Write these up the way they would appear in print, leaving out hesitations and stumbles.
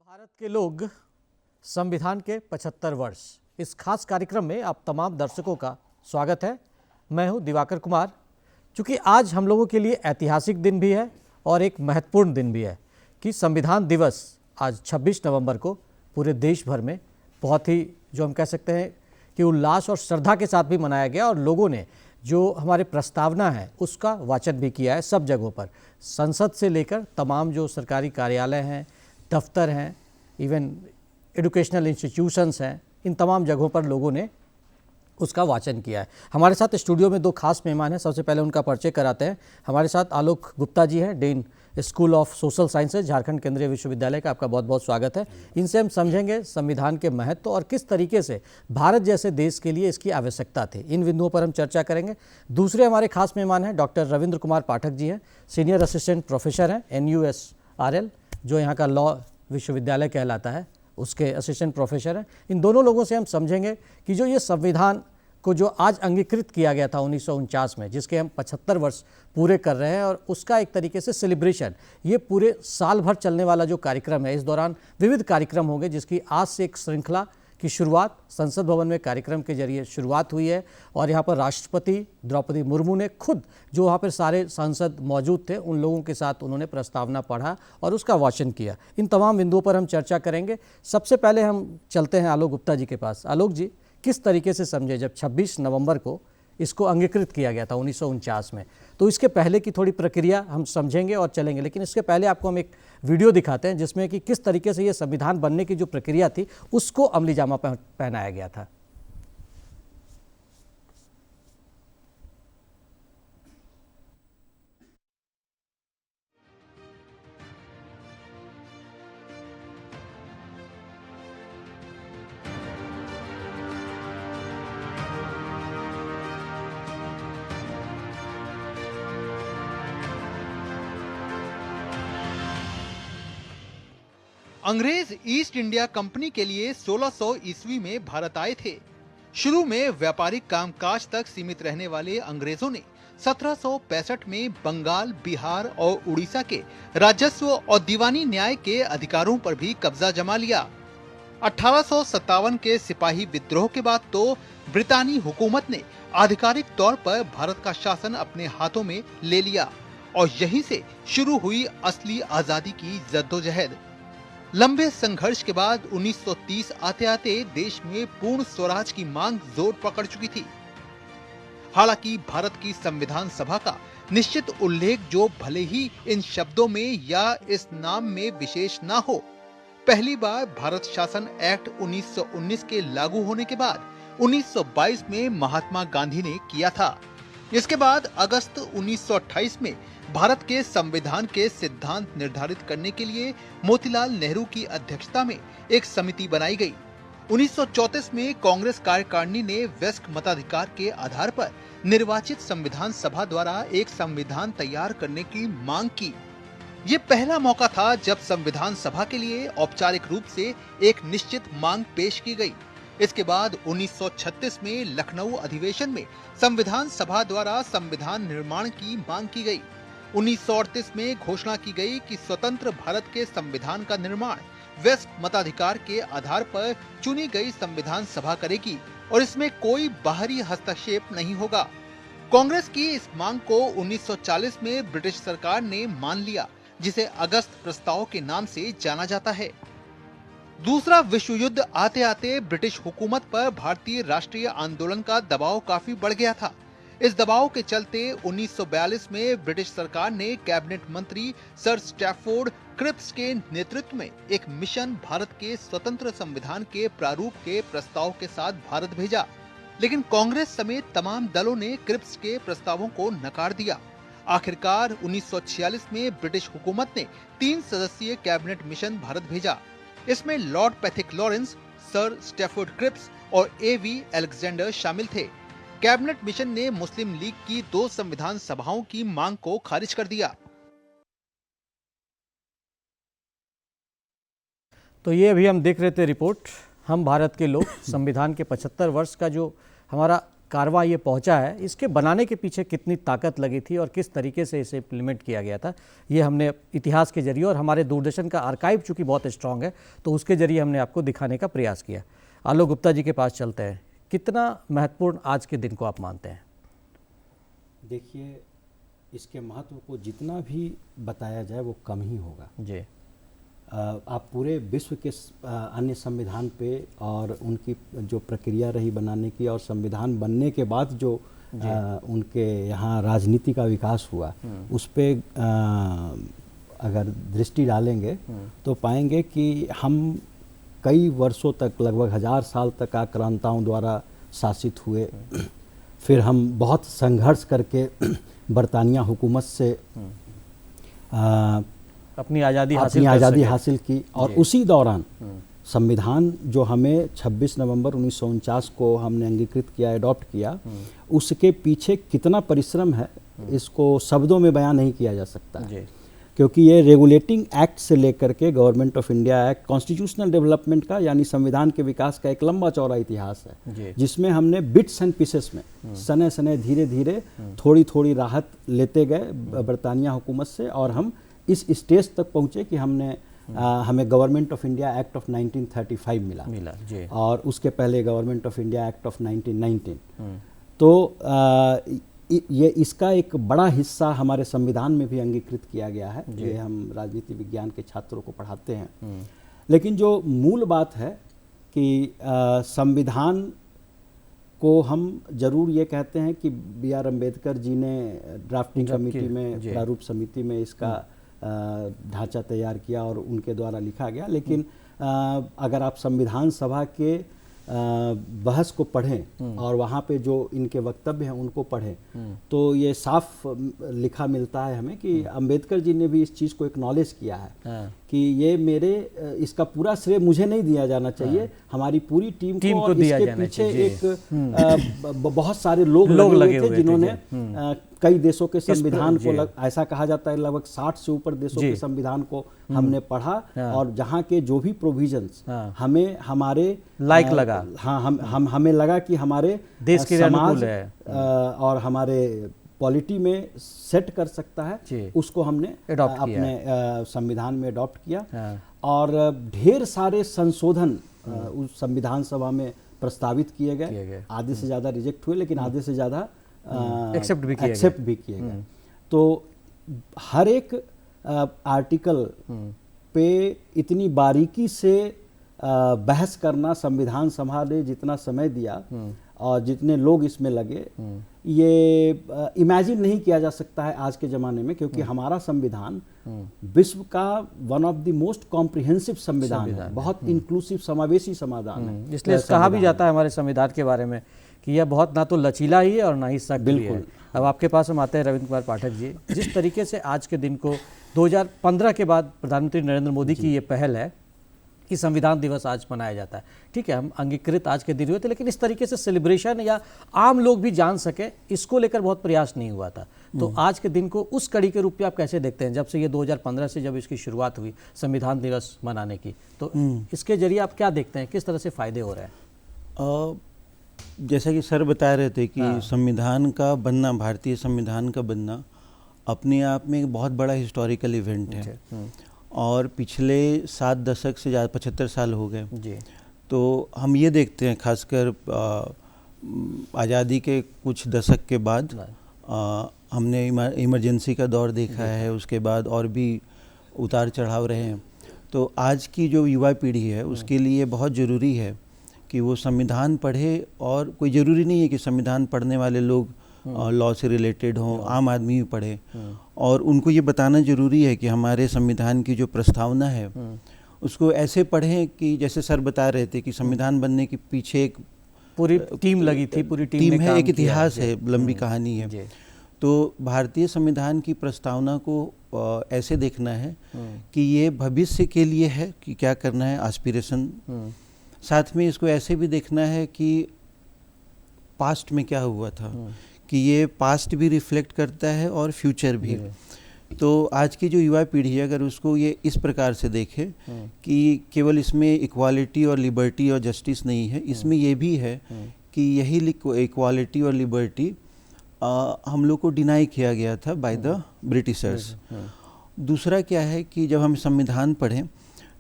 भारत के लोग संविधान के 75 वर्ष इस खास कार्यक्रम में आप तमाम दर्शकों का स्वागत है। मैं हूं दिवाकर कुमार। चूँकि आज हम लोगों के लिए ऐतिहासिक दिन भी है और एक महत्वपूर्ण दिन भी है कि संविधान दिवस आज 26 नवंबर को पूरे देश भर में बहुत ही जो हम कह सकते हैं कि उल्लास और श्रद्धा के साथ भी मनाया गया और लोगों ने जो हमारे प्रस्तावना है उसका वाचन भी किया है सब जगहों पर। संसद से लेकर तमाम जो सरकारी कार्यालय हैं, दफ्तर हैं, इवन एजुकेशनल इंस्टीट्यूशंस हैं, इन तमाम जगहों पर लोगों ने उसका वाचन किया है। हमारे साथ स्टूडियो में दो खास मेहमान हैं। सबसे पहले उनका परिचय कराते हैं। हमारे साथ आलोक गुप्ता जी हैं, dean school of social sciences, Jharkhand केंद्रीय विश्वविद्यालय का। आपका बहुत बहुत स्वागत है। इनसे हम समझेंगे संविधान के महत्व और किस तरीके से भारत जैसे देश के लिए इसकी आवश्यकता थी। इन बिंदुओं पर हम चर्चा करेंगे। दूसरे हमारे खास मेहमान हैं डॉक्टर रविंद्र कुमार पाठक जी हैं, सीनियर असिस्टेंट प्रोफेसर हैं NUSRL, जो यहाँ का लॉ विश्वविद्यालय कहलाता है, उसके असिस्टेंट प्रोफेसर हैं। इन दोनों लोगों से हम समझेंगे कि जो ये संविधान को जो आज अंगीकृत किया गया था 1949 में, जिसके हम 75 वर्ष पूरे कर रहे हैं, और उसका एक तरीके से सेलिब्रेशन, ये पूरे साल भर चलने वाला जो कार्यक्रम है, इस दौरान विविध कार्यक्रम होंगे, जिसकी आज से एक श्रृंखला की शुरुआत संसद भवन में कार्यक्रम के जरिए शुरुआत हुई है। और यहाँ पर राष्ट्रपति द्रौपदी मुर्मू ने खुद, जो वहाँ पर सारे सांसद मौजूद थे, उन लोगों के साथ उन्होंने प्रस्तावना पढ़ा और उसका वाचन किया। इन तमाम बिंदुओं पर हम चर्चा करेंगे। सबसे पहले हम चलते हैं आलोक गुप्ता जी के पास। आलोक जी, किस तरीके से समझे जब 26 नवंबर को इसको अंगीकृत किया गया था 1949 में, तो इसके पहले की थोड़ी प्रक्रिया हम समझेंगे और चलेंगे, लेकिन इसके पहले आपको हम एक वीडियो दिखाते हैं जिसमें कि किस तरीके से ये संविधान बनने की जो प्रक्रिया थी उसको अमली जामा पहनाया गया था। अंग्रेज ईस्ट इंडिया कंपनी के लिए 1600 ईस्वी में भारत आए थे। शुरू में व्यापारिक कामकाज तक सीमित रहने वाले अंग्रेजों ने 1765 में बंगाल, बिहार और उड़ीसा के राजस्व और दीवानी न्याय के अधिकारों पर भी कब्जा जमा लिया। 1857 के सिपाही विद्रोह के बाद तो ब्रितानी हुकूमत ने आधिकारिक तौर पर भारत का शासन अपने हाथों में ले लिया और यहीं से शुरू हुई असली आजादी की जद्दोजहद। लंबे संघर्ष के बाद 1930 आते आते देश में पूर्ण स्वराज की मांग जोर पकड़ चुकी थी। हालांकि भारत की संविधान सभा का निश्चित उल्लेख, जो भले ही इन शब्दों में या इस नाम में विशेष ना हो, पहली बार भारत शासन एक्ट 1919 के लागू होने के बाद 1922 में महात्मा गांधी ने किया था। इसके बाद अगस्त 1928 में भारत के संविधान के सिद्धांत निर्धारित करने के लिए मोतीलाल नेहरू की अध्यक्षता में एक समिति बनाई गई। 1934 में कांग्रेस कार्यकारिणी ने वयस्क मताधिकार के आधार पर निर्वाचित संविधान सभा द्वारा एक संविधान तैयार करने की मांग की। ये पहला मौका था जब संविधान सभा के लिए औपचारिक रूप से एक निश्चित मांग पेश की गई। इसके बाद 1936 में लखनऊ अधिवेशन में संविधान सभा द्वारा संविधान निर्माण की मांग की गई। 1938 में घोषणा की गई कि स्वतंत्र भारत के संविधान का निर्माण वयस्क मताधिकार के आधार पर चुनी गई संविधान सभा करेगी और इसमें कोई बाहरी हस्तक्षेप नहीं होगा। कांग्रेस की इस मांग को 1940 में ब्रिटिश सरकार ने मान लिया, जिसे अगस्त प्रस्ताव के नाम से जाना जाता है। दूसरा विश्व युद्ध आते आते ब्रिटिश हुकूमत पर भारतीय राष्ट्रीय आंदोलन का दबाव काफी बढ़ गया था। इस दबाव के चलते 1942 में ब्रिटिश सरकार ने कैबिनेट मंत्री सर स्टैफोर्ड क्रिप्स के नेतृत्व में एक मिशन भारत के स्वतंत्र संविधान के प्रारूप के प्रस्ताव के साथ भारत भेजा, लेकिन कांग्रेस समेत तमाम दलों ने क्रिप्स के प्रस्तावों को नकार दिया। आखिरकार 1946 में ब्रिटिश हुकूमत ने 3 सदस्यीय कैबिनेट मिशन भारत भेजा। इसमें Lord Pethick Lawrence, sir Stafford Cripps और A.V. अलेक्जेंडर शामिल थे। कैबिनेट मिशन ने मुस्लिम लीग की 2 संविधान सभाओं की मांग को खारिज कर दिया। तो ये अभी हम देख रहे थे रिपोर्ट, हम भारत के लोग संविधान के 75 वर्ष का जो हमारा कारवां ये पहुंचा है, इसके बनाने के पीछे कितनी ताकत लगी थी और किस तरीके से इसे इम्प्लीमेंट किया गया था, ये हमने इतिहास के जरिए और हमारे दूरदर्शन का आर्काइव चूँकि बहुत स्ट्रांग है तो उसके जरिए हमने आपको दिखाने का प्रयास किया। आलोक गुप्ता जी के पास चलते हैं। कितना महत्वपूर्ण आज के दिन को आप मानते हैं? देखिए, इसके महत्व को जितना भी बताया जाए वो कम ही होगा जी। आप पूरे विश्व के अन्य संविधान पे और उनकी जो प्रक्रिया रही बनाने की और संविधान बनने के बाद जो उनके यहाँ राजनीति का विकास हुआ उस पे अगर दृष्टि डालेंगे तो पाएंगे कि हम कई वर्षों तक, लगभग 1000 साल तक आक्रांताओं द्वारा शासित हुए। फिर हम बहुत संघर्ष करके बरतानिया हुकूमत से अपनी आज़ादी हासिल की और उसी दौरान संविधान जो हमें 26 नवंबर 1949 को हमने अंगीकृत किया, अडॉप्ट किया, उसके पीछे कितना परिश्रम है इसको शब्दों में बयान नहीं किया जा सकता है। क्योंकि ये रेगुलेटिंग एक्ट से लेकर के government of India act, constitutional development का यानी संविधान के विकास का एक लंबा चौड़ा इतिहास है, जिसमें हमने बिट्स एंड पीसेस में सने सने धीरे धीरे थोड़ी थोड़ी राहत लेते गए बरतानिया हुकूमत से और हम इस स्टेज तक पहुँचे कि हमें government of India act of 1935 मिला जी। और उसके पहले government of India act of 1919। तो ये इसका एक बड़ा हिस्सा हमारे संविधान में भी अंगीकृत किया गया है। ये हम राजनीति विज्ञान के छात्रों को पढ़ाते हैं। लेकिन जो मूल बात है कि संविधान को हम जरूर ये कहते हैं कि B.R. अम्बेडकर जी ने ड्राफ्टिंग कमेटी में, प्रारूप समिति में इसका ढांचा तैयार किया और उनके द्वारा लिखा गया। लेकिन अगर आप संविधान सभा के बहस को पढ़ें और वहाँ पे जो इनके वक्तव्य हैं उनको पढ़ें तो ये साफ लिखा मिलता है हमें कि अंबेडकर जी ने भी इस चीज़ को एक्नॉलेज किया है कि ये इसका पूरा श्रेय मुझे नहीं दिया जाना चाहिए, हमारी पूरी टीम को और इसके पीछे एक बहुत सारे लोग लगे हुए थे जिन्होंने कई देशों के संविधान को ऐसा कहा जाता है लगभग 60 से ऊपर देशों के संविधान को हमने पढ़ा और जहाँ के जो भी प्रोविजंस हमें हमारे लायक लगा, हमें लगा कि हमारे देश के समाज और हमारे पॉलिटी में सेट कर सकता है, उसको हमने अपने संविधान में अडॉप्ट किया। और ढेर सारे संशोधन उस संविधान सभा में प्रस्तावित किए गए। आधे से ज़्यादा रिजेक्ट हुए लेकिन आधे से ज़्यादा एक्सेप्ट भी किए गए। तो हर एक आर्टिकल पे इतनी बारीकी से बहस करना, संविधान सभा ने जितना समय दिया और जितने लोग इसमें लगे, ये इमेजिन नहीं किया जा सकता है आज के ज़माने में, क्योंकि हमारा संविधान विश्व का one of the most comprehensive संविधान है, बहुत इंक्लूसिव समावेशी समाधान है। इसलिए कहा भी जाता है हमारे संविधान के बारे में कि यह बहुत ना तो लचीला ही है और ना ही सख्त भी है। अब आपके पास हम आते हैं रविंद्र कुमार पाठक जी, जिस तरीके से आज के दिन को 2015 के बाद प्रधानमंत्री नरेंद्र मोदी की ये पहल है कि संविधान दिवस आज मनाया जाता है, ठीक है, हम अंगीकृत आज के दिन हुए थे, लेकिन इस तरीके से सेलिब्रेशन या आम लोग भी जान सके इसको लेकर बहुत प्रयास नहीं हुआ था। तो आज के दिन को उस कड़ी के रूप में आप कैसे देखते हैं, जब से ये 2015 से जब इसकी शुरुआत हुई संविधान दिवस मनाने की, तो इसके जरिए आप क्या देखते हैं, किस तरह से फ़ायदे हो रहे हैं? जैसा कि सर बता रहे थे कि संविधान का बनना, भारतीय संविधान का बनना अपने आप में एक बहुत बड़ा हिस्टोरिकल इवेंट है और पिछले 7 दशक से ज़्यादा 75 साल हो गए जी। तो हम ये देखते हैं खासकर आज़ादी के कुछ दशक के बाद हमने इमरजेंसी का दौर देखा है, उसके बाद और भी उतार चढ़ाव रहे हैं। तो आज की जो युवा पीढ़ी है उसके लिए बहुत ज़रूरी है कि वो संविधान पढ़े, और कोई ज़रूरी नहीं है कि संविधान पढ़ने वाले लोग लॉ से रिलेटेड हों, आम आदमी भी पढ़े, और उनको ये बताना ज़रूरी है कि हमारे संविधान की जो प्रस्तावना है उसको ऐसे पढ़ें कि जैसे सर बता रहे थे कि संविधान बनने के पीछे एक पूरी टीम लगी थी, पूरी टीम है, एक इतिहास है, लंबी कहानी है। तो भारतीय संविधान की प्रस्तावना को ऐसे देखना है कि ये भविष्य के लिए है कि क्या करना है, एस्पिरेशन। साथ में इसको ऐसे भी देखना है कि पास्ट में क्या हुआ था, कि ये पास्ट भी रिफ्लेक्ट करता है और फ्यूचर भी। तो आज की जो युवा पीढ़ी है अगर उसको ये इस प्रकार से देखे कि केवल इसमें इक्वालिटी और लिबर्टी और जस्टिस नहीं है, इसमें ये भी है कि यही इक्वालिटी और लिबर्टी हम लोग को डिनाई किया गया था बाय द ब्रिटिशर्स। दूसरा क्या है कि जब हम संविधान पढ़ें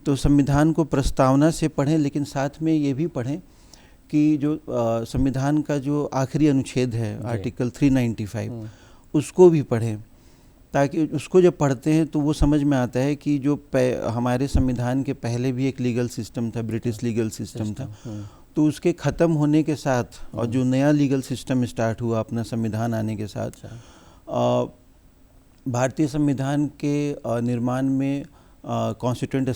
तो संविधान को प्रस्तावना से पढ़ें, लेकिन साथ में ये भी पढ़ें कि जो संविधान का जो आखिरी अनुच्छेद है आर्टिकल 395 उसको भी पढ़ें, ताकि उसको जब पढ़ते हैं तो वो समझ में आता है कि जो हमारे संविधान के पहले भी एक लीगल सिस्टम था, ब्रिटिश लीगल सिस्टम था, तो उसके ख़त्म होने के साथ और जो नया लीगल सिस्टम स्टार्ट हुआ अपना संविधान आने के साथ, भारतीय संविधान के निर्माण में कॉन्स्टिट्यूएंट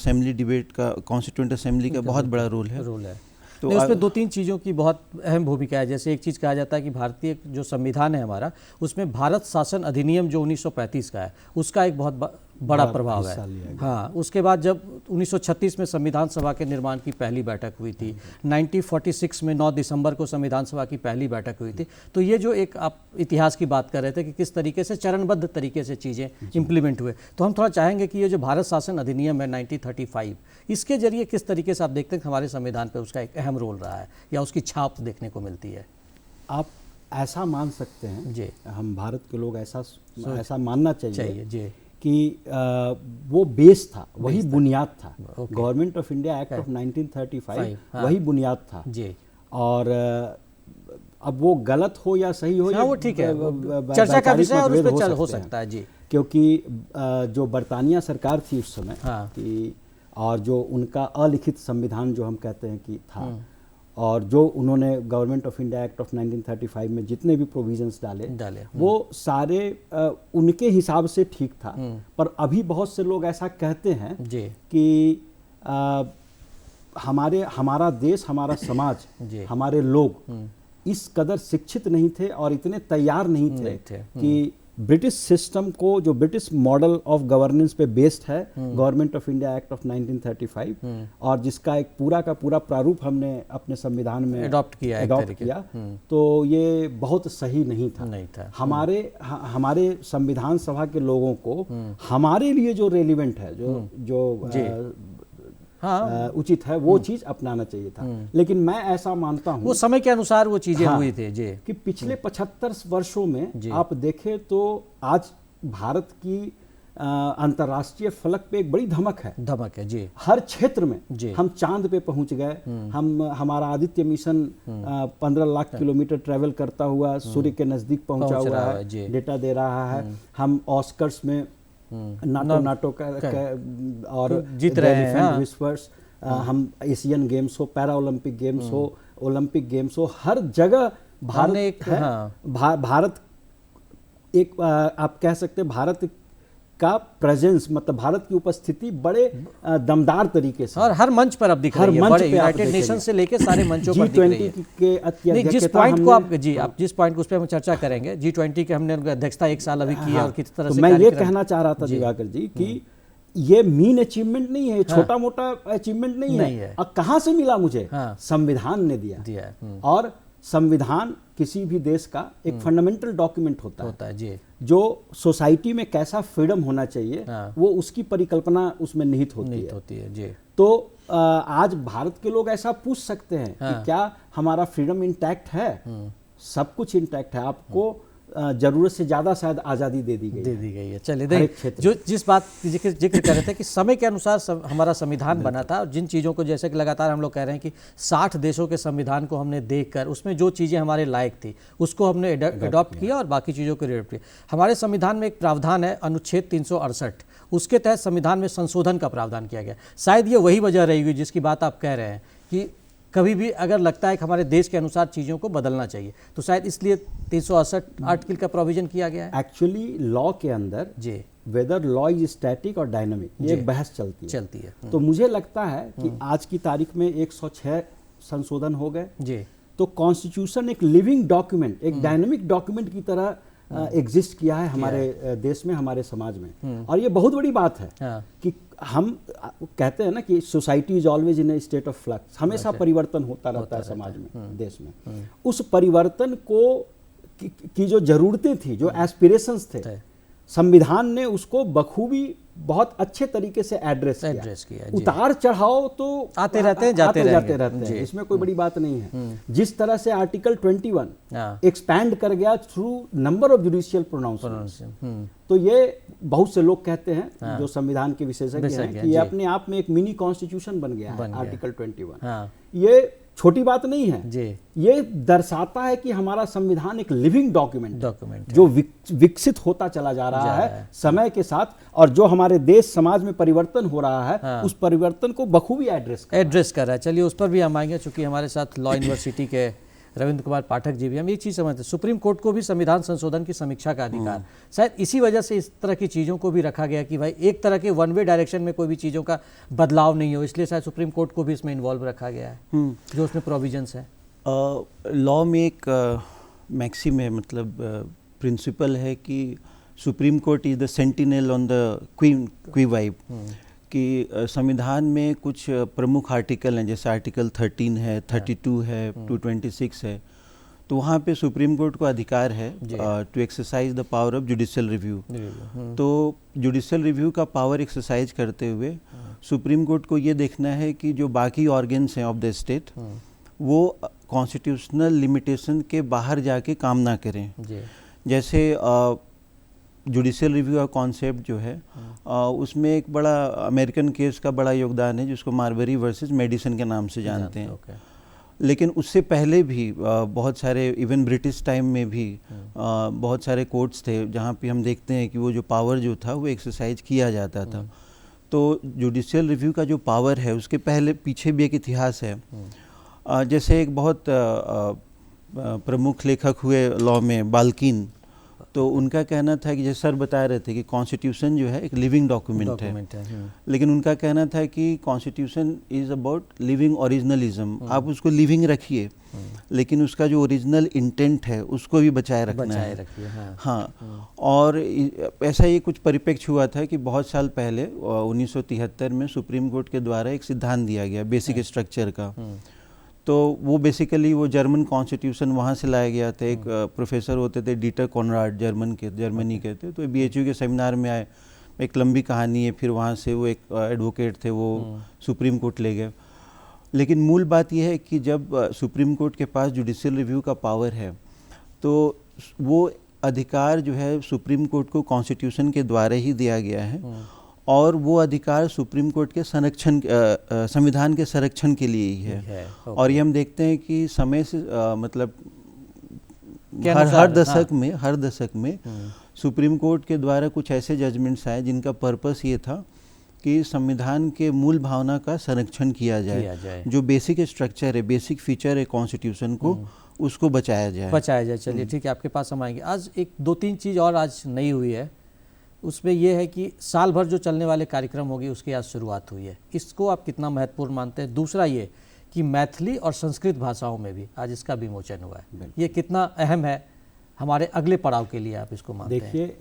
असेंबली का बहुत बड़ा रोल है। तो उसमें दो तीन चीज़ों की बहुत अहम भूमिका है। जैसे एक चीज़ कहा जाता है कि भारतीय जो संविधान है हमारा, उसमें भारत शासन अधिनियम जो 1935 का है उसका एक बहुत बड़ा प्रभाव है। हाँ, उसके बाद जब 1936 में संविधान सभा के निर्माण की पहली बैठक हुई थी, 1946 में 9 दिसंबर को संविधान सभा की पहली बैठक हुई थी। तो ये जो एक आप इतिहास की बात कर रहे थे कि किस तरीके से चरणबद्ध तरीके से चीज़ें इम्प्लीमेंट हुए, तो हम थोड़ा चाहेंगे कि ये जो भारत शासन अधिनियम है 1935, इसके जरिए किस तरीके से आप देखते हैं कि हमारे संविधान पर उसका एक अहम रोल रहा है या उसकी छाप देखने को मिलती है? आप ऐसा मान सकते हैं जी, हम भारत के लोग ऐसा मानना चाहिए जी कि वो बेस था, वही बुनियाद था। Government of India act of 1935 वही बुनियाद था जी। और अब वो गलत हो या सही हो, वो ठीक है, चर्चा का विषय और उस पर चल हो सकता है जी। क्योंकि जो बरतानिया सरकार थी उस समय कि, और जो उनका अलिखित संविधान जो हम कहते हैं कि था, और जो उन्होंने government of India act of 1935 में जितने भी प्रोविजंस डाले वो सारे उनके हिसाब से ठीक था। पर अभी बहुत से लोग ऐसा कहते हैं कि हमारा देश, हमारा समाज, हमारे लोग इस कदर शिक्षित नहीं थे और इतने तैयार नहीं थे कि ब्रिटिश सिस्टम को, जो ब्रिटिश मॉडल ऑफ गवर्नेंस पे बेस्ड है government of India act of 1935, और जिसका एक पूरा का पूरा प्रारूप हमने अपने संविधान में अडॉप्ट किया, तो ये बहुत सही नहीं था। हमारे संविधान सभा के लोगों को हमारे लिए जो रेलिवेंट है, जो उचित है, वो चीज अपनाना चाहिए था। लेकिन मैं ऐसा मानता हूँ वो समय के अनुसार वो चीजें हुई थी जी, कि पिछले 75 वर्षों में आप देखें तो आज भारत की अंतर्राष्ट्रीय फलक पे एक बड़ी धमक है जी। हर क्षेत्र में हम चांद पे पहुंच गए, हमारा Aditya mission 15 lakh kilometre travel करता हुआ सूर्य के नजदीक पहुंचा हुआ है, डेटा दे रहा है। हम ऑस्कर्स में नाटो का और जीत रहे हैं। विश्वर्स, हम एशियन गेम्स हो, पैरा ओलंपिक गेम्स हो, ओलंपिक गेम्स हो, हर जगह भारत है। भारत एक आप कह सकते हैं भारत का प्रेजेंस, मतलब भारत की उपस्थिति बड़े दमदार तरीके से और हर मंच पर अब दिख रही है, बड़े यूनाइटेड नेशन से लेके सारे मंचों पर दिख रही है। के अध्यक्षता, जिस पॉइंट को आप आप जिस पॉइंट को उस पर हम चर्चा करेंगे, G20 के हमने अध्यक्षता 1 साल अभी की है और किस तरह से मैं ये कहना चाह रहा था दिवाकर जी कि ये मीन अचीवमेंट नहीं है, छोटा मोटा अचीवमेंट नहीं है। और कहाँ से मिला मुझे? संविधान ने दिया। और संविधान किसी भी देश का एक फंडामेंटल डॉक्यूमेंट होता है जी, जो सोसाइटी में कैसा फ्रीडम होना चाहिए वो उसकी परिकल्पना उसमें निहित होती है जी। तो आज भारत के लोग ऐसा पूछ सकते हैं कि क्या हमारा फ्रीडम इंटैक्ट है? सब कुछ इंटैक्ट है। आपको जरूरत से ज्यादा शायद आज़ादी दे दी गई है। चलिए देखिए, जो जिस बात जिक्र कर रहे थे कि समय के अनुसार हमारा संविधान बना था, और जिन चीज़ों को जैसे कि लगातार हम लोग कह रहे हैं कि 60 देशों के संविधान को हमने देखकर उसमें जो चीज़ें हमारे लायक थी उसको हमने अडॉप्ट किया और बाकी चीज़ों को अडॉप्ट किया। हमारे संविधान में एक प्रावधान है अनुच्छेद 368, उसके तहत संविधान में संशोधन का प्रावधान किया गया। शायद ये वही वजह रहेगी जिसकी बात आप कह रहे हैं कि कभी भी अगर लगता है कि हमारे देश के अनुसार चीज़ों को बदलना चाहिए, तो शायद इसलिए 368 आर्टिकल का प्रोविजन किया गया है। एक्चुअली लॉ के अंदर जी वेदर लॉ इज स्टैटिक और डायनामिक, ये एक बहस चलती है। तो मुझे लगता है कि आज की तारीख में 106 संशोधन हो गए जी। तो कॉन्स्टिट्यूशन एक लिविंग डॉक्यूमेंट, एक डायनामिक डॉक्यूमेंट की तरह एग्जिस्ट किया है हमारे देश में, हमारे समाज में। और ये बहुत बड़ी बात है कि हम कहते हैं ना कि society is always in A state of flux, हमेशा परिवर्तन होता रहता है समाज में, देश में। उस परिवर्तन को की जो जरूरतें थी, जो एस्पिरेशंस थे, संविधान ने उसको बखूबी बहुत अच्छे तरीके से एड्रेस किया। जी। उतार चढ़ाव तो आते रहते हैं, जाते रहते हैं, इसमें कोई बड़ी बात नहीं है। जिस तरह से आर्टिकल 21 एक्सपैंड कर गया through number of judicial pronouncement, तो ये बहुत से लोग कहते हैं जो संविधान के विशेषज्ञ हैं कि ये अपने आप में एक मिनी कॉन्स्टिट्यूशन बन गया है आर्टिकल 21। ये छोटी बात नहीं है जी। ये दर्शाता है कि हमारा संविधान एक लिविंग डॉक्यूमेंट जो विकसित होता चला जा रहा है समय के साथ, और जो हमारे देश समाज में परिवर्तन हो रहा है उस परिवर्तन को बखूबी एड्रेस कर रहा है। चलिए उस पर भी हम आएंगे, चूंकि हमारे साथ लॉ यूनिवर्सिटी के रविंद्र कुमार पाठक जी भी। हम एक चीज़ समझते हैं, सुप्रीम कोर्ट को भी संविधान संशोधन की समीक्षा का अधिकार, शायद इसी वजह से इस तरह की चीज़ों को भी रखा गया कि भाई एक तरह के वन वे डायरेक्शन में कोई भी चीज़ों का बदलाव नहीं हो, इसलिए शायद सुप्रीम कोर्ट को भी इसमें इन्वॉल्व रखा गया है जो उसमें प्रोविजंस है। लॉ में एक मैक्सिम है, मतलब प्रिंसिपल है कि supreme court is the sentinel on the क्वी वाइब, कि संविधान में कुछ प्रमुख आर्टिकल हैं, जैसे आर्टिकल 13 है, 32 है, 226 है, तो वहाँ पे सुप्रीम कोर्ट को अधिकार है to exercise the power of judicial review. तो जुडिशियल रिव्यू का पावर एक्सरसाइज करते हुए सुप्रीम कोर्ट को ये देखना है कि जो बाकी ऑर्गन्स हैं ऑफ द स्टेट वो कॉन्स्टिट्यूशनल लिमिटेशन के बाहर जाके काम ना करें। जैसे जुडिशियल रिव्यू का कॉन्सेप्ट जो है उसमें एक बड़ा अमेरिकन केस का बड़ा योगदान है जिसको मार्बरी वर्सेस मेडिसन के नाम से जानते हैं। लेकिन उससे पहले भी बहुत सारे, इवन ब्रिटिश टाइम में भी बहुत सारे कोर्ट्स थे जहाँ पे हम देखते हैं कि वो जो पावर जो था वो एक्सरसाइज किया जाता था। तो जुडिशियल रिव्यू का जो पावर है उसके पहले पीछे भी एक इतिहास है। जैसे एक बहुत प्रमुख लेखक हुए लॉ में, बाल्किन, तो उनका कहना था कि जैसे सर बता रहे थे कि कॉन्स्टिट्यूशन जो है एक लिविंग डॉक्यूमेंट है, लेकिन उनका कहना था कि कॉन्स्टिट्यूशन इज अबाउट लिविंग ओरिजिनलिज्म। आप उसको लिविंग रखिए लेकिन उसका जो ओरिजिनल इंटेंट है उसको भी बचाए रखना है। हाँ, और ऐसा ये कुछ परिप्रेक्ष्य हुआ था कि बहुत साल पहले 1973 में सुप्रीम कोर्ट के द्वारा एक सिद्धांत दिया गया बेसिक स्ट्रक्चर का। तो वो बेसिकली वो जर्मन कॉन्स्टिट्यूशन वहाँ से लाया गया था। एक प्रोफेसर होते थे डीटर कॉनराड, जर्मनी के थे, तो BHU के सेमिनार में आए। एक लंबी कहानी है, फिर वहाँ से वो एक एडवोकेट थे वो सुप्रीम कोर्ट ले गए। लेकिन मूल बात यह है कि जब सुप्रीम कोर्ट के पास जुडिशियल रिव्यू का पावर है तो वो अधिकार जो है सुप्रीम कोर्ट को कॉन्स्टिट्यूशन के द्वारा ही दिया गया है, और वो अधिकार सुप्रीम कोर्ट के संरक्षण, संविधान के संरक्षण के लिए ही है। और ये हम देखते हैं कि समय से मतलब हर दशक में सुप्रीम कोर्ट के द्वारा कुछ ऐसे जजमेंट्स आए जिनका पर्पस ये था कि संविधान के मूल भावना का संरक्षण किया जाए। जो बेसिक स्ट्रक्चर है, बेसिक फीचर है कॉन्स्टिट्यूशन को, उसको बचाया जाए। चलिए ठीक है, आपके पास हम आएंगे। आज एक दो तीन चीज़ और आज नई हुई है, उसमें यह है कि साल भर जो चलने वाले कार्यक्रम होगी उसकी आज शुरुआत हुई है। इसको आप कितना महत्वपूर्ण मानते हैं? दूसरा ये कि मैथिली और संस्कृत भाषाओं में भी आज इसका विमोचन हुआ है, ये कितना अहम है हमारे अगले पड़ाव के लिए, आप इसको मानते हैं? देखिए,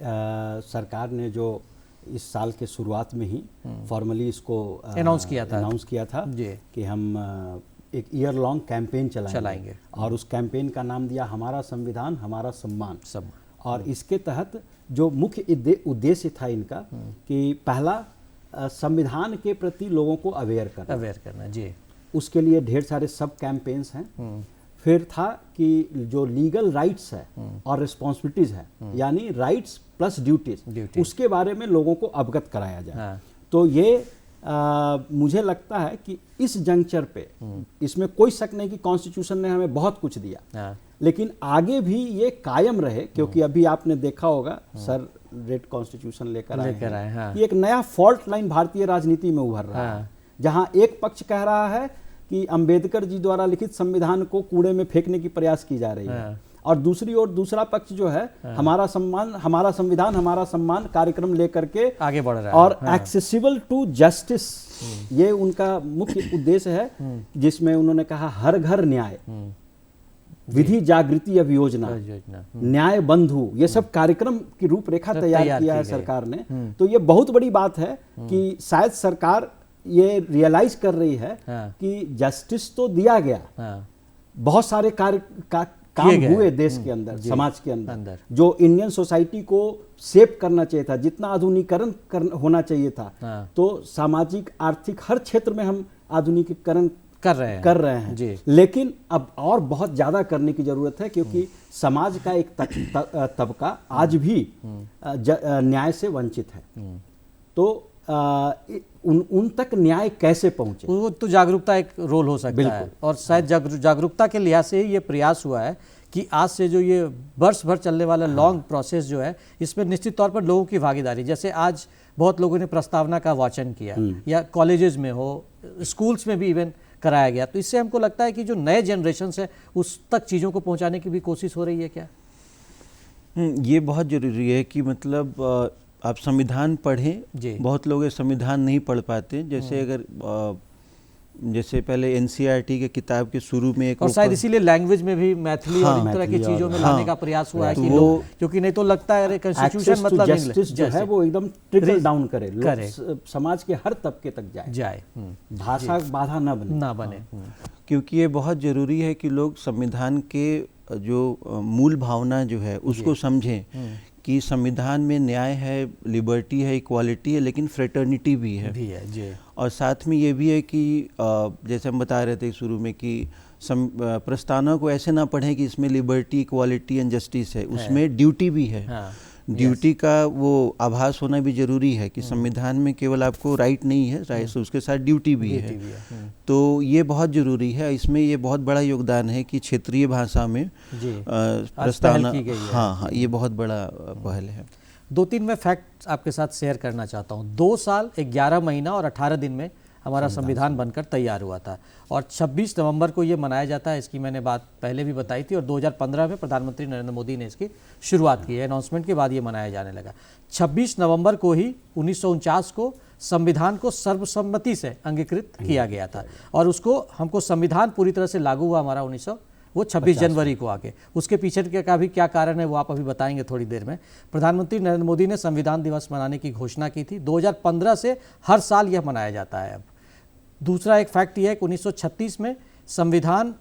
सरकार ने जो इस साल के शुरुआत में ही फॉर्मली इसको अनाउंस किया था कि हम एक ईयर लॉन्ग कैंपेन चलाएंगे और उस कैंपेन का नाम दिया हमारा संविधान हमारा सम्मान। और इसके तहत जो मुख्य उद्देश्य था इनका कि पहला संविधान के प्रति लोगों को अवेयर करना जी। उसके लिए ढेर सारे सब कैंपेन्स हैं। फिर था कि जो लीगल राइट्स है और रिस्पॉन्सिबिलिटीज है, यानी राइट्स प्लस ड्यूटीज, उसके बारे में लोगों को अवगत कराया जाए। तो ये मुझे लगता है कि इस जंक्चर पे इसमें कोई शक नहीं कि कॉन्स्टिट्यूशन ने हमें बहुत कुछ दिया, लेकिन आगे भी ये कायम रहे, क्योंकि अभी आपने देखा होगा सर रेड कॉन्स्टिट्यूशन लेकर आए। ये एक नया फॉल्ट लाइन भारतीय राजनीति में उभर रहा है, जहां एक पक्ष कह रहा है कि अंबेडकर जी द्वारा लिखित संविधान को कूड़े में फेंकने की प्रयास की जा रही है, और दूसरी ओर दूसरा पक्ष जो है हमारा सम्मान हमारा संविधान हमारा सम्मान कार्यक्रम लेकर के आगे बढ़ रहा है। और एक्सेसिबल टू जस्टिस, ये उनका मुख्य उद्देश्य है, जिसमें उन्होंने कहा हर घर न्याय, विधि जागृति अभियोजना, न्याय बंधु, ये सब कार्यक्रम की रूपरेखा तैयार किया है सरकार ने। तो ये बहुत बड़ी बात है कि शायद सरकार ये रियलाइज कर रही है कि जस्टिस तो दिया गया, बहुत सारे काम गए। हुए देश के अंदर, समाज के अंदर। अंदर, जो इंडियन सोसाइटी को शेप करना चाहिए था, जितना आधुनिकीकरण होना चाहिए था, हाँ। तो सामाजिक आर्थिक हर क्षेत्र में हम आधुनिकीकरण कर रहे हैं जी। लेकिन अब और बहुत ज्यादा करने की जरूरत है, क्योंकि समाज का एक तबका आज भी न्याय से वंचित है। तो उन तक न्याय कैसे पहुंचे, वो तो जागरूकता एक रोल हो सकता है, और शायद जागरूकता के लिहाज से ही ये प्रयास हुआ है कि आज से जो ये वर्ष भर चलने वाला लॉन्ग प्रोसेस जो है, इसमें निश्चित तौर पर लोगों की भागीदारी, जैसे आज बहुत लोगों ने प्रस्तावना का वाचन किया, या कॉलेजेस में हो, स्कूल्स में भी इवन कराया गया, तो इससे हमको लगता है कि जो नए जनरेशन है उस तक चीज़ों को पहुंचाने की भी कोशिश हो रही है क्या? ये बहुत ज़रूरी है कि मतलब आप संविधान पढ़ें। बहुत लोग ये संविधान नहीं पढ़ पाते, जैसे अगर जैसे पहले एनसीईआरटी के किताब के शुरू में एक, और शायद इसीलिए लैंग्वेज में भी मैथिली और इस तरह की चीज़ों में लाने का प्रयास हुआ है कि लोग, क्योंकि नहीं तो लगता है कॉन्स्टिट्यूशन मतलब जस्टिस जो है वो एकदम ट्रिकल डाउन करे, समाज के हर तबके तक जाए, भाषा बाधा ना बने। क्योंकि ये बहुत ज़रूरी है कि लोग संविधान के जो मूल भावना जो है उसको समझें कि संविधान में न्याय है, लिबर्टी है, इक्वालिटी है, लेकिन फ्रेटर्निटी भी है जी। और साथ में ये भी है कि जैसे हम बता रहे थे शुरू में कि प्रस्तावना को ऐसे ना पढ़ें कि इसमें लिबर्टी, इक्वालिटी एंड जस्टिस है, उसमें ड्यूटी भी है। ड्यूटी का वो आभास होना भी जरूरी है कि संविधान में केवल आपको राइट नहीं है, राइट उसके साथ ड्यूटी भी है। तो ये बहुत जरूरी है। इसमें ये बहुत बड़ा योगदान है कि क्षेत्रीय भाषा में प्रस्तावना, हाँ, ये बहुत बड़ा पहल है। 2-3 मैं फैक्ट आपके साथ शेयर करना चाहता हूँ। 2 साल 11 महीना और 18 दिन में हमारा संविधान बनकर तैयार हुआ था, और 26 नवंबर को ये मनाया जाता है। इसकी मैंने बात पहले भी बताई थी, और 2015 में प्रधानमंत्री नरेंद्र मोदी ने इसकी शुरुआत की है। अनाउंसमेंट के बाद ये मनाया जाने लगा। 26 नवंबर को ही 1949 को संविधान को सर्वसम्मति से अंगीकृत किया गया था, और उसको हमको संविधान पूरी तरह से लागू हुआ हमारा 26 जनवरी को आके। उसके पीछे का भी क्या कारण है वो आप अभी बताएंगे थोड़ी देर में। प्रधानमंत्री नरेंद्र मोदी ने संविधान दिवस मनाने की घोषणा की थी। 2015 से हर साल यह मनाया जाता है। अब दूसरा एक फैक्ट यह है कि 1936 में संविधान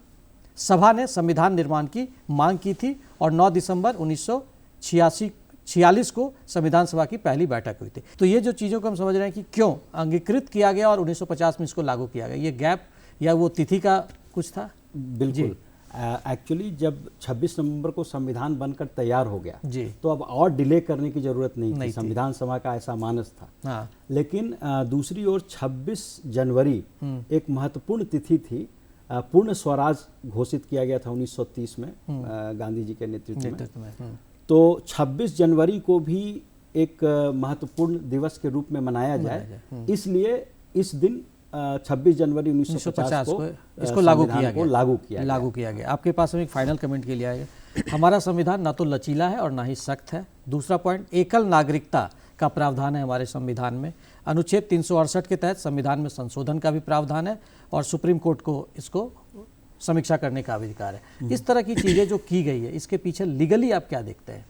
सभा ने संविधान निर्माण की मांग की थी, और 9 दिसंबर 1946 को संविधान सभा की पहली बैठक हुई थी। तो ये जो चीज़ों को हम समझ रहे हैं कि क्यों अंगीकृत किया गया और 1950 में इसको लागू किया गया, ये गैप या वो तिथि का कुछ था? बिल्कुल। एक्चुअली जब 26 नवंबर को संविधान बनकर तैयार हो गया जी, तो अब और डिले करने की जरूरत नहीं थी। संविधान सभा का ऐसा मानस था। हाँ। लेकिन दूसरी ओर 26 जनवरी एक महत्वपूर्ण तिथि थी। पूर्ण स्वराज घोषित किया गया था 1930 में गांधी जी के नेतृत्व में। तो 26 जनवरी को भी एक महत्वपूर्ण दिवस के रूप में मनाया जाए, इसलिए इस दिन 26 जनवरी 1950 को इसको लागू किया गया। आपके पास हम एक फाइनल कमेंट के लिए आएगा। हमारा संविधान ना तो लचीला है और ना ही सख्त है। दूसरा पॉइंट, एकल नागरिकता का प्रावधान है हमारे संविधान में। अनुच्छेद 368 के तहत संविधान में संशोधन का भी प्रावधान है, और सुप्रीम कोर्ट को इसको समीक्षा करने का अधिकार है। इस तरह की चीज़ें जो की गई है, इसके पीछे लीगली आप क्या देखते हैं?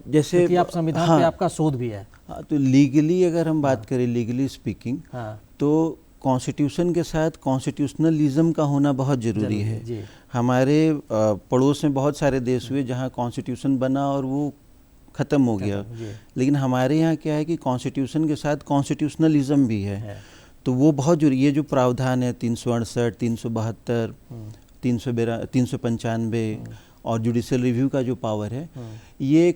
जैसे कि आप संविधान पे आपका शोध भी है, तो लीगली अगर हम बात करें, लीगली स्पीकिंग, तो कॉन्स्टिट्यूशन के साथ कॉन्स्टिट्यूशनलिज्म का होना बहुत ज़रूरी है। हमारे पड़ोस में बहुत सारे देश हुए जहाँ कॉन्स्टिट्यूशन बना और वो ख़त्म हो गया, लेकिन हमारे यहाँ क्या है कि कॉन्स्टिट्यूशन के साथ कॉन्स्टिट्यूशनलिज्म भी है। तो वो बहुत जरूरी, ये जो प्रावधान है 368, 372, 395 और जुडिशियल रिव्यू का जो पावर है, ये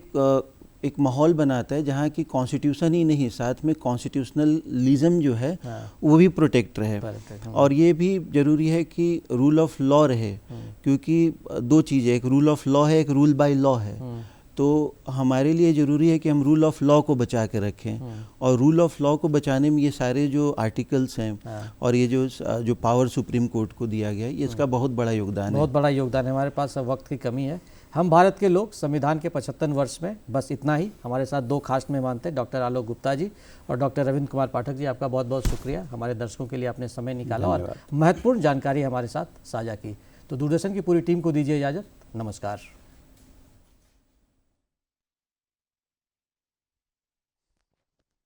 एक माहौल बनाता है जहाँ की कॉन्स्टिट्यूशन ही नहीं, साथ में कॉन्स्टिट्यूशनलिज्म जो है वो भी प्रोटेक्ट रहे। और ये भी ज़रूरी है कि रूल ऑफ लॉ रहे, क्योंकि दो चीज़ें, एक रूल ऑफ लॉ है, एक रूल बाय लॉ है। तो हमारे लिए ज़रूरी है कि हम रूल ऑफ लॉ को बचा के रखें, और रूल ऑफ लॉ को बचाने में ये सारे जो आर्टिकल्स हैं और ये जो पावर सुप्रीम कोर्ट को दिया गया है, ये इसका बहुत बड़ा योगदान है। बहुत बड़ा योगदान है। हमारे पास अब वक्त की कमी है। हम भारत के लोग संविधान के 75 वर्ष में बस इतना ही। हमारे साथ 2 खास मेहमान थे, डॉक्टर आलोक गुप्ता जी और डॉक्टर रविंद्र कुमार पाठक जी। आपका बहुत बहुत शुक्रिया, हमारे दर्शकों के लिए आपने समय निकाला और महत्वपूर्ण जानकारी हमारे साथ साझा की। तो दूरदर्शन की पूरी टीम को दीजिए इजाज़त। नमस्कार।